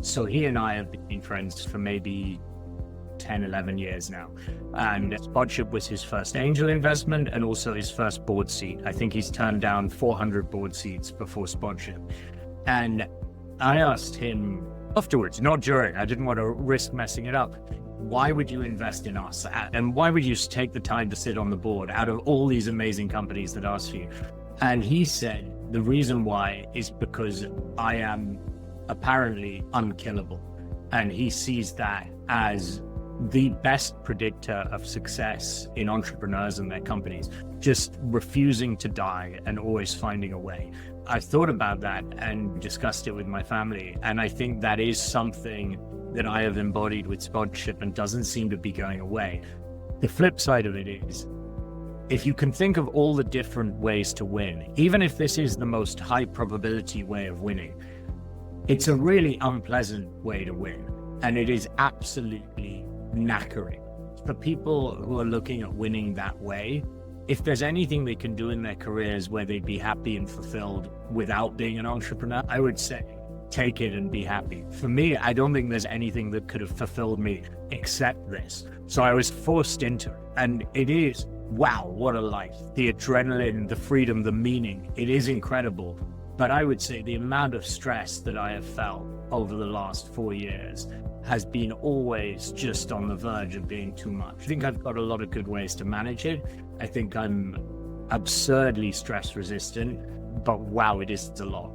So he and I have been friends for maybe 10, 11 years now. And Spotship was his first angel investment and also his first board seat. I think he's turned down 400 board seats before Spotship. And I asked him afterwards, not during, I didn't want to risk messing it up. Why would you invest in us? And why would you take the time to sit on the board out of all these amazing companies that ask for you? And he said, the reason why is because I am apparently unkillable. And he sees that as the best predictor of success in entrepreneurs and their companies, just refusing to die and always finding a way. I thought about that and discussed it with my family. And I think that is something that I have embodied with Spotship and doesn't seem to be going away. The flip side of it is, if you can think of all the different ways to win, even if this is the most high probability way of winning, it's a really unpleasant way to win. And it is absolutely knackering. For people who are looking at winning that way, if there's anything they can do in their careers where they'd be happy and fulfilled without being an entrepreneur, I would say take it and be happy. For me, I don't think there's anything that could have fulfilled me except this. So I was forced into it. And it is, wow, what a life. The adrenaline, the freedom, the meaning, it is incredible. But I would say the amount of stress that I have felt over the last 4 years has been always just on the verge of being too much. I think I've got a lot of good ways to manage it. I think I'm absurdly stress resistant, but wow, it is a lot.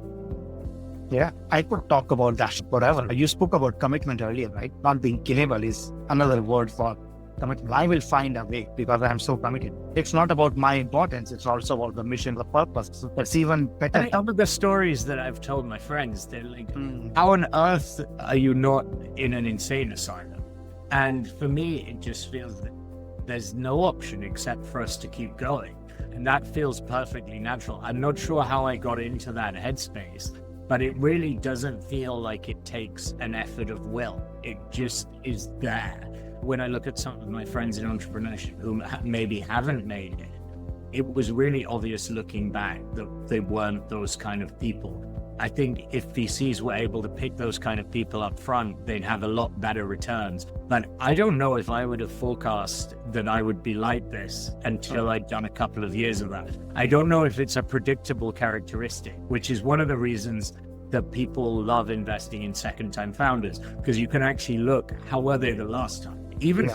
Yeah, I could talk about that forever. You spoke about commitment earlier, right? Not being killable is another word for commitment. I will find a way because I am so committed. It's not about my importance. It's also about the mission, the purpose. So it's even better. Some of the stories that I've told my friends, they're like, how on earth are you not in an insane asylum? And for me, it just feels that there's no option except for us to keep going. And that feels perfectly natural. I'm not sure how I got into that headspace, but it really doesn't feel like it takes an effort of will. It just is there. When I look at some of my friends in entrepreneurship who maybe haven't made it, it was really obvious looking back that they weren't those kind of people. I think if VCs were able to pick those kind of people up front, they'd have a lot better returns. But I don't know if I would have forecast that I would be like this until I'd done a couple of years of that. I don't know if it's a predictable characteristic, which is one of the reasons that people love investing in second-time founders, because you can actually look, how were they the last time? Even